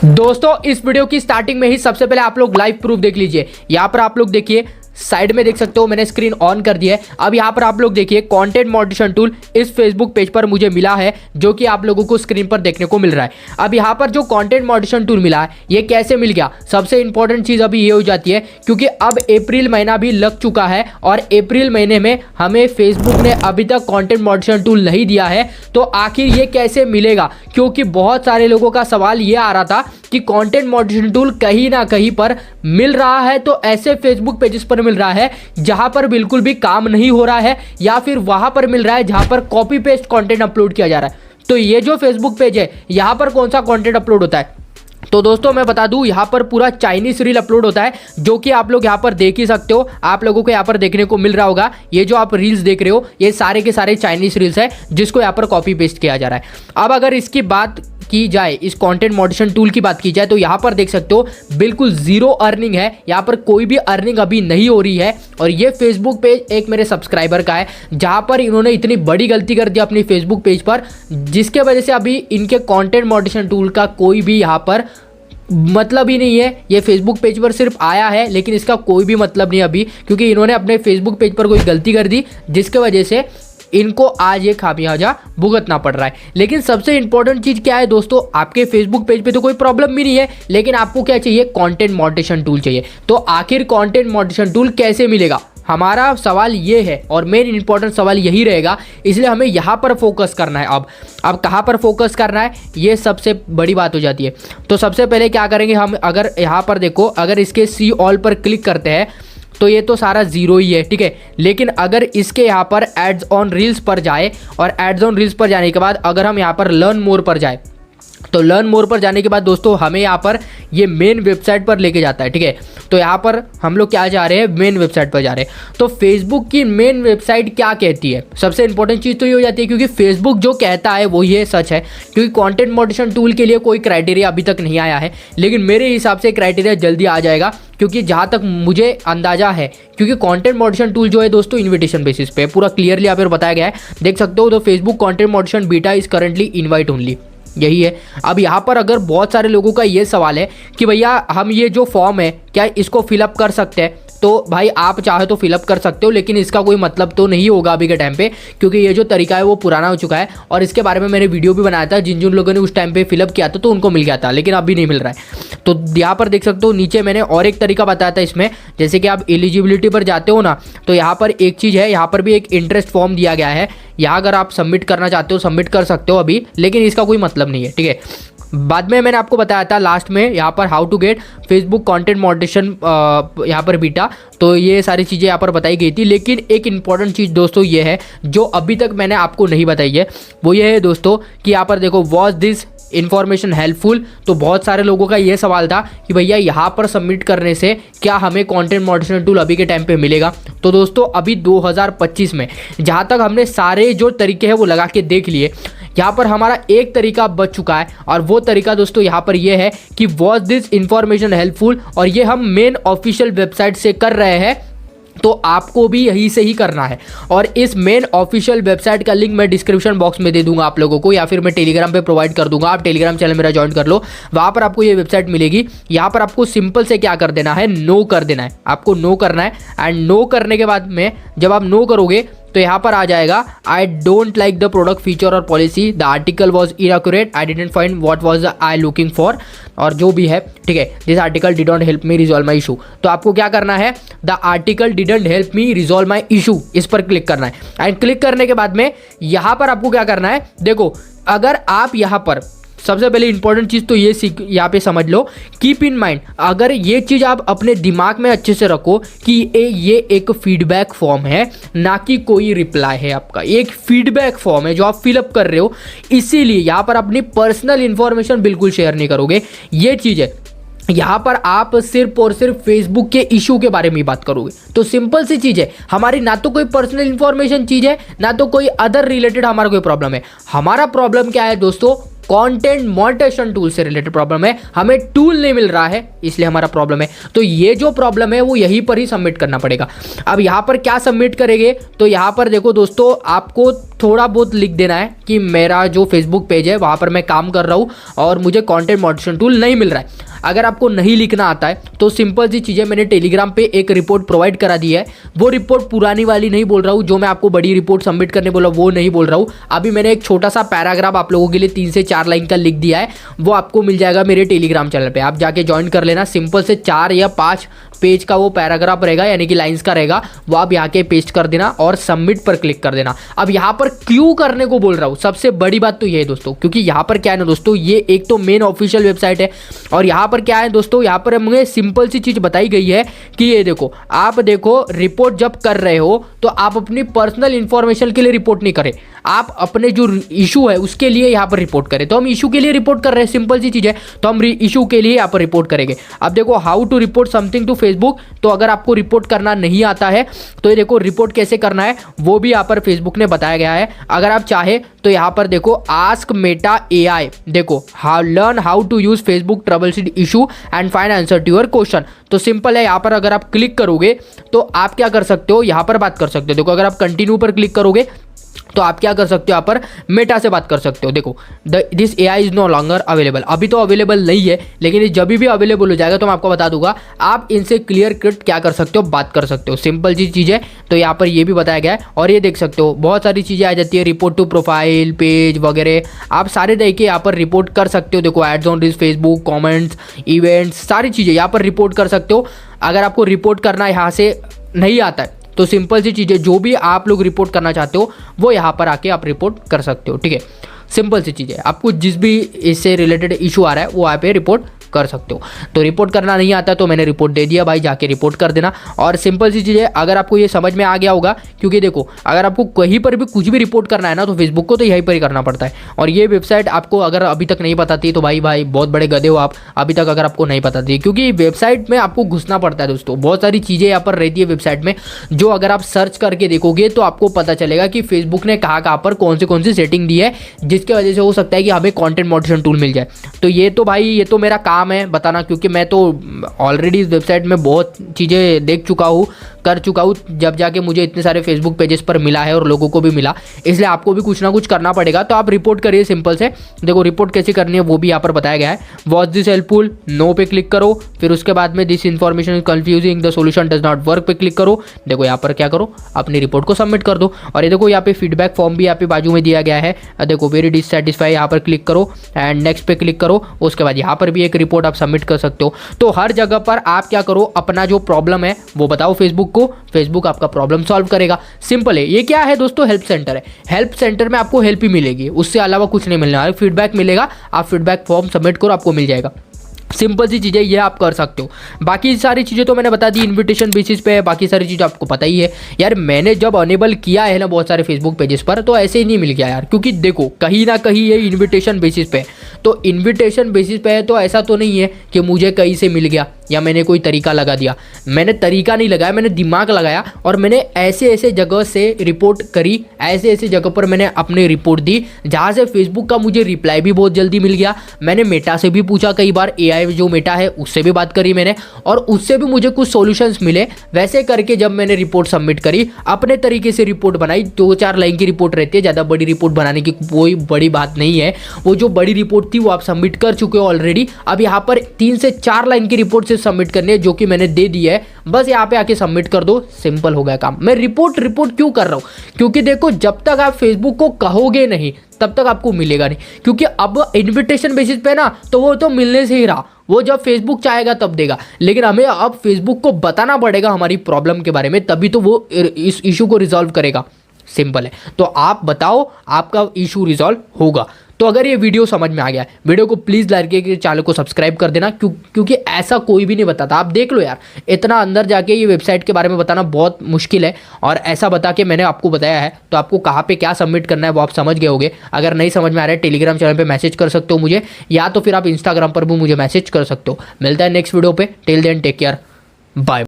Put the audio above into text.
दोस्तों इस वीडियो की स्टार्टिंग में ही सबसे पहले आप लोग लाइव प्रूफ देख लीजिए। यहाँ पर आप लोग देखिए साइड में देख सकते हो, मैंने स्क्रीन ऑन कर दिया है। अब यहाँ पर आप लोग देखिए कंटेंट मॉडरेशन टूल इस फेसबुक पेज पर मुझे मिला है, जो कि आप लोगों को स्क्रीन पर देखने को मिल रहा है। अब यहाँ पर जो कंटेंट मॉडरेशन टूल मिला है ये कैसे मिल गया, सबसे इंपॉर्टेंट चीज़ अभी ये हो जाती है क्योंकि अब अप्रैल महीना भी लग चुका है और अप्रैल महीने में हमें फेसबुक ने अभी तक कंटेंट मॉडरेशन टूल नहीं दिया है। तो आखिर ये कैसे मिलेगा, क्योंकि बहुत सारे लोगों का सवाल ये आ रहा था कि कंटेंट मॉडरेशन टूल कहीं ना कहीं पर मिल रहा है तो ऐसे फेसबुक पेजेस पर मिल रहा है जहां पर बिल्कुल भी काम नहीं हो रहा है, या फिर वहां पर मिल रहा है जहां पर कॉपी पेस्ट कंटेंट अपलोड किया जा रहा है। तो ये जो फेसबुक पेज है यहां पर कौन सा कंटेंट अपलोड होता है, तो दोस्तों मैं बता दूं यहाँ पर पूरा चाइनीज रील अपलोड होता है, जो कि आप लोग यहाँ पर देख ही सकते हो। आप लोगों को यहाँ पर देखने को मिल रहा होगा, ये जो आप रील्स देख रहे हो ये सारे के सारे चाइनीज रील्स है जिसको यहाँ पर कॉपी पेस्ट किया जा रहा है। अब अगर इसकी बात की जाए, इस कंटेंट मॉडरेशन टूल की बात की जाए, तो यहाँ पर देख सकते हो बिल्कुल जीरो अर्निंग है, यहाँ पर कोई भी अर्निंग अभी नहीं हो रही है। और ये फेसबुक पेज एक मेरे सब्सक्राइबर का है, जहाँ पर इन्होंने इतनी बड़ी गलती कर दी अपनी फेसबुक पेज पर, जिसके वजह से अभी इनके कंटेंट मॉडरेशन टूल का कोई भी यहाँ पर मतलब ही नहीं है। ये फेसबुक पेज पर सिर्फ आया है लेकिन इसका कोई भी मतलब नहीं अभी, क्योंकि इन्होंने अपने फेसबुक पेज पर कोई गलती कर दी जिसके वजह से इनको आज ये खामियाजा भुगतना पड़ रहा है। लेकिन सबसे इंपॉर्टेंट चीज़ क्या है दोस्तों, आपके फेसबुक पेज पे तो कोई प्रॉब्लम भी नहीं है, लेकिन आपको क्या चाहिए, कंटेंट मॉडरेशन टूल चाहिए। तो आखिर कंटेंट मॉडरेशन टूल कैसे मिलेगा, हमारा सवाल ये है और मेन इंपॉर्टेंट सवाल यही रहेगा, इसलिए हमें यहाँ पर फोकस करना है। अब कहाँ पर फोकस करना है ये सबसे बड़ी बात हो जाती है। तो सबसे पहले क्या करेंगे हम, अगर यहाँ पर देखो, अगर इसके सी ऑल पर क्लिक करते हैं तो ये तो सारा जीरो ही है, ठीक है। लेकिन अगर इसके यहाँ पर एड्स ऑन रील्स पर जाए और एड्स ऑन रील्स पर जाने के बाद अगर हम यहाँ पर लर्न मोर पर जाए, तो लर्न मोर पर जाने के बाद दोस्तों हमें यहाँ पर ये मेन वेबसाइट पर लेके जाता है, ठीक है। तो यहाँ पर हम लोग क्या जा रहे हैं, मेन वेबसाइट पर जा रहे हैं। तो फेसबुक की मेन वेबसाइट क्या कहती है, सबसे इंपॉर्टेंट चीज़ तो ये हो जाती है, क्योंकि फेसबुक जो कहता है वो ये सच है। क्योंकि कंटेंट मॉडरेशन टूल के लिए कोई क्राइटेरिया अभी तक नहीं आया है, लेकिन मेरे हिसाब से क्राइटेरिया जल्दी आ जाएगा, क्योंकि जहाँ तक मुझे अंदाजा है, क्योंकि कंटेंट मॉडरेशन टूल जो है दोस्तों इनविटेशन बेसिस पे पूरा क्लियरली यहाँ पर बताया गया है, देख सकते हो। तो Facebook content moderation beta is currently invite only, यही है। अब यहाँ पर अगर बहुत सारे लोगों का ये सवाल है कि भैया हम ये जो फॉर्म है क्या इसको फिलअप कर सकते हैं, तो भाई आप चाहे तो फिलअप कर सकते हो, लेकिन इसका कोई मतलब तो नहीं होगा अभी के टाइम पे, क्योंकि ये जो तरीका है वो पुराना हो चुका है। और इसके बारे में मैंने वीडियो भी बनाया था, जिन जिन लोगों ने उस टाइम पे फिलअप किया था तो उनको मिल गया था, लेकिन अभी नहीं मिल रहा है। तो यहाँ पर देख सकते हो नीचे मैंने और एक तरीका बताया था इसमें, जैसे कि आप एलिजिबिलिटी पर जाते हो ना, तो यहाँ पर एक चीज़ है, यहाँ पर भी एक इंटरेस्ट फॉर्म दिया गया है। यहाँ अगर आप सबमिट करना चाहते हो सबमिट कर सकते हो अभी, लेकिन इसका कोई मतलब नहीं है, ठीक है। बाद में मैंने आपको बताया था लास्ट में यहाँ पर how to get Facebook content moderation यहाँ पर बीटा, तो ये सारी चीज़ें यहाँ पर बताई गई थी। लेकिन एक इंपॉर्टेंट चीज़ दोस्तों ये है जो अभी तक मैंने आपको नहीं बताई है, वो ये है दोस्तों कि यहाँ पर देखो, वॉज दिस इन्फॉर्मेशन हेल्पफुल। तो बहुत सारे लोगों का ये सवाल था कि भैया यहाँ पर सबमिट करने से क्या हमें कंटेंट मॉडरेशन टूल अभी के टाइम पे मिलेगा। तो दोस्तों अभी 2025 में जहाँ तक हमने सारे जो तरीके हैं वो लगा के देख लिए, यहाँ पर हमारा एक तरीका बच चुका है, और वो तरीका दोस्तों यहाँ पर ये है कि वॉज दिस इन्फॉर्मेशन हेल्पफुल, और ये हम मेन ऑफिशियल वेबसाइट से कर रहे हैं, तो आपको भी यही से ही करना है। और इस मेन ऑफिशियल वेबसाइट का लिंक मैं डिस्क्रिप्शन बॉक्स में दे दूंगा आप लोगों को, या फिर मैं टेलीग्राम पे प्रोवाइड कर दूंगा, आप टेलीग्राम चैनल मेरा ज्वाइन कर लो, वहाँ पर आपको ये वेबसाइट मिलेगी। यहाँ पर आपको सिंपल से क्या कर देना है, नो कर देना है, आपको नो करना है। एंड नो करने के बाद में जब आप नो करोगे तो यहाँ पर आ जाएगा, I don't like the product feature और policy, the article was inaccurate, I didn't find what was I looking for, और जो भी है, ठीक है, this article did not help me resolve my issue. तो आपको क्या करना है, the article didn't help me resolve my issue, इस पर क्लिक करना है। एंड क्लिक करने के बाद में यहाँ पर आपको क्या करना है, देखो अगर आप यहाँ पर सबसे पहले इंपॉर्टेंट चीज़ तो ये यहाँ पे समझ लो, कीप इन माइंड, अगर ये चीज़ आप अपने दिमाग में अच्छे से रखो कि ये एक फीडबैक फॉर्म है, ना कि कोई रिप्लाई है आपका, एक फीडबैक फॉर्म है जो आप फिलअप कर रहे हो, इसीलिए यहाँ पर अपनी पर्सनल इंफॉर्मेशन बिल्कुल शेयर नहीं करोगे। ये चीज़ है, यहाँ पर आप सिर्फ और सिर्फ फेसबुक के इशू के बारे में बात करोगे। तो सिंपल सी चीज़ है, हमारी ना तो कोई पर्सनल इंफॉर्मेशन चीज़ है, ना तो कोई अदर रिलेटेड हमारा कोई प्रॉब्लम है। हमारा प्रॉब्लम क्या है दोस्तों, कंटेंट मॉनिटाइजेशन टूल से रिलेटेड प्रॉब्लम है, हमें टूल नहीं मिल रहा है इसलिए हमारा प्रॉब्लम है। तो ये जो प्रॉब्लम है वो यहीं पर ही सबमिट करना पड़ेगा। अब यहाँ पर क्या सबमिट करेंगे, तो यहाँ पर देखो दोस्तों, आपको थोड़ा बहुत लिख देना है कि मेरा जो फेसबुक पेज है वहाँ पर मैं काम कर रहा हूँ और मुझे कंटेंट मॉडरेशन टूल नहीं मिल रहा है। अगर आपको नहीं लिखना आता है तो सिंपल सी चीज़ें मैंने टेलीग्राम पे एक रिपोर्ट प्रोवाइड करा दी है। वो रिपोर्ट पुरानी वाली नहीं बोल रहा हूँ, जो मैं आपको बड़ी रिपोर्ट सबमिट करने बोला वो नहीं बोल रहा हूँ। अभी मैंने एक छोटा सा पैराग्राफ आप लोगों के लिए 3 से 4 लाइन का लिख दिया है, वो आपको मिल जाएगा मेरे टेलीग्राम चैनल पे। आप जाके ज्वाइन कर लेना। सिंपल से 4 या 5 पेज का वो पैराग्राफ रहेगा, यानी कि लाइंस का रहेगा, वो आप यहाँ के पेस्ट कर देना और सबमिट पर क्लिक कर देना। अब यहाँ पर क्यों करने को बोल रहा हूँ, सबसे बड़ी बात तो ये है दोस्तों, क्योंकि यहाँ पर क्या है ना दोस्तों, ये एक तो मेन ऑफिशियल वेबसाइट है और यहाँ पर क्या है दोस्तों, यहाँ पर मुझे सिंपल सी चीज़ बताई गई है कि ये देखो, आप देखो रिपोर्ट जब कर रहे हो तो आप अपनी पर्सनल इंफॉर्मेशन के लिए रिपोर्ट नहीं करें, आप अपने जो इशू है उसके लिए यहाँ पर रिपोर्ट करें। तो हम इशू के लिए रिपोर्ट कर रहे हैं, सिंपल सी चीज़ है, तो हम इशू के लिए यहाँ पर रिपोर्ट करेंगे। अब देखो, how to report something to Facebook, तो अगर आपको रिपोर्ट करना नहीं आता है तो ये देखो रिपोर्ट कैसे करना है वो भी यहाँ पर फेसबुक ने बताया गया है। अगर आप चाहे तो यहाँ पर देखो आस्क मेटा एआई, देखो learn how to use Facebook trouble sheet issue and find answer to your question. तो सिंपल है, यहाँ पर अगर आप क्लिक करोगे तो आप क्या कर सकते हो, यहाँ पर बात कर सकते हो। देखो अगर आप कंटिन्यू पर क्लिक करोगे तो आप क्या कर सकते हो, यहाँ पर मेटा से बात कर सकते हो। देखो this AI is no longer available, अभी तो अवेलेबल नहीं है, लेकिन जब भी अवेलेबल हो जाएगा तो मैं आपको बता दूंगा, आप इनसे क्लियर कट क्या कर सकते हो, बात कर सकते हो। सिंपल सी चीज़ है, तो यहाँ पर ये भी बताया गया है और ये देख सकते हो बहुत सारी चीज़ें आ जाती है, रिपोर्ट टू प्रोफाइल पेज वगैरह, आप सारे तरीके यहाँ पर रिपोर्ट कर सकते हो। देखो ads on this Facebook, comments, events, सारी चीज़ें यहाँ पर रिपोर्ट कर सकते हो। अगर आपको रिपोर्ट करना यहाँ से नहीं आता है तो सिंपल सी चीज़ें जो भी आप लोग रिपोर्ट करना चाहते हो वो यहाँ पर आके आप रिपोर्ट कर सकते हो। ठीक है, सिंपल सी चीज़ है, आपको जिस भी इससे रिलेटेड इशू आ रहा है वो यहाँ पे रिपोर्ट कर सकते हो। तो रिपोर्ट करना नहीं आता तो मैंने रिपोर्ट दे दिया भाई, जाके रिपोर्ट कर देना। और सिंपल सी चीज़ है, अगर आपको ये समझ में आ गया होगा, क्योंकि देखो अगर आपको कहीं पर भी कुछ भी रिपोर्ट करना है ना तो फेसबुक को तो यहीं पर ही करना पड़ता है। और ये वेबसाइट आपको अगर अभी तक नहीं पता थी तो भाई बहुत बड़े गधे हो आप, अभी तक अगर आपको नहीं पता थी, क्योंकि वेबसाइट में आपको घुसना पड़ता है दोस्तों। बहुत सारी चीज़ें यहाँ पर रहती है वेबसाइट में, जो अगर आप सर्च करके देखोगे तो आपको पता चलेगा कि फेसबुक ने कहाँ पर कौन सी सेटिंग दी है, जिसकी वजह से हो सकता है कि हमें कंटेंट मॉडरेशन टूल मिल जाए। तो ये तो भाई ये तो मेरा काम है बताना, क्योंकि मैं तो ऑलरेडी इस वेबसाइट में बहुत चीज़ें देख चुका हूँ, कर चुका हूँ, जब जाके मुझे इतने सारे फेसबुक पेजेस पर मिला है और लोगों को भी मिला, इसलिए आपको भी कुछ ना कुछ करना पड़ेगा। तो आप रिपोर्ट करिए सिंपल से। देखो रिपोर्ट कैसे करनी है वो भी यहाँ पर बताया गया है। वॉच दिस हेल्पफुल, नो पे क्लिक करो, फिर उसके बाद में this information is confusing, the solution does not work पे क्लिक करो। देखो यहाँ पर क्या करो, अपनी रिपोर्ट को सबमिट कर दो। और ये देखो यहाँ पे फीडबैक फॉर्म भी यहाँ पे बाजू में दिया गया है। देखो वेरी डिससेटिस्फाई, यहाँ पर क्लिक करो एंड नेक्स्ट पे क्लिक करो। उसके बाद यहाँ पर भी एक रिपोर्ट आप सबमिट कर सकते हो। तो हर जगह पर आप क्या करो, अपना जो प्रॉब्लम है वो बताओ फेसबुक को, फेसबुक आपका प्रॉब्लम सॉल्व करेगा। सिंपल है। ये क्या है दोस्तों, हेल्प सेंटर है। हेल्प सेंटर में आपको हेल्प ही मिलेगी, उससे अलावा कुछ नहीं मिलने वाला। फीडबैक मिलेगा, आप फीडबैक फॉर्म सबमिट करो, आपको मिल जाएगा। सिंपल सी चीज़ें ये आप कर सकते हो। बाकी सारी चीज़ें तो मैंने बता दी, इनविटेशन बेसिस पे है, बाकी सारी चीज़ें आपको पता ही है यार। मैंने जब अनेबल किया है ना बहुत सारे फेसबुक पेजेस पर, तो ऐसे ही नहीं मिल गया यार, क्योंकि देखो कहीं ना कहीं ये इनविटेशन बेसिस पे है। तो इनविटेशन बेसिस पे है तो ऐसा तो नहीं है कि मुझे कहीं से मिल गया या मैंने कोई तरीका लगा दिया। मैंने तरीका नहीं लगाया, मैंने दिमाग लगाया और मैंने ऐसे ऐसे जगह से रिपोर्ट करी, ऐसे ऐसे जगह पर मैंने अपनी रिपोर्ट दी, जहाँ से फेसबुक का मुझे रिप्लाई भी बहुत जल्दी मिल गया। मैंने मेटा से भी पूछा कई बार, एआई जो मेटा है उससे भी बात करी मैंने, और उससे भी मुझे कुछ सॉल्यूशंस मिले। वैसे करके जब मैंने रिपोर्ट सबमिट करी, अपने तरीके से रिपोर्ट बनाई, 2-4 लाइन की रिपोर्ट रहती है, ज़्यादा बड़ी रिपोर्ट बनाने की कोई बड़ी बात नहीं है। वो जो बड़ी रिपोर्ट थी वो आप सबमिट कर चुके हो ऑलरेडी। अब यहाँ पर 3 से 4 लाइन की रिपोर्ट से सबमिट करनी है, जो कि मैंने दे दी है। बस यहाँ पे आके सबमिट कर दो, सिंपल हो गया काम। मैं रिपोर्ट क्यों कर रहा हूँ, क्योंकि देखो जब तक आप फेसबुक को कहोगे नहीं तब तक आपको मिलेगा नहीं। क्योंकि अब इनविटेशन बेसिस पे ना तो वो तो मिलने से ही रहा, वो जब फेसबुक चाहेगा तब देगा, लेकिन हमें अब फेसबुक को बताना पड़ेगा हमारी प्रॉब्लम के बारे में, तभी तो वो इस इशू को रिजॉल्व करेगा। सिंपल है। तो आप बताओ, आपका इशू रिजॉल्व होगा। तो अगर ये वीडियो समझ में आ गया है, वीडियो को प्लीज़ लाइक करके चैनल को सब्सक्राइब कर देना, क्योंकि ऐसा कोई भी नहीं बताता। आप देख लो यार, इतना अंदर जाके ये वेबसाइट के बारे में बताना बहुत मुश्किल है, और ऐसा बता के मैंने आपको बताया है, तो आपको कहाँ पे क्या सबमिट करना है वो आप समझ गए होंगे। अगर नहीं समझ में आ रहा है, टेलीग्राम चैनल पर मैसेज कर सकते हो मुझे, या तो फिर आप इंस्टाग्राम पर भी मुझे मैसेज कर सकते हो। मिलता है नेक्स्ट वीडियो पे, till then take care, bye.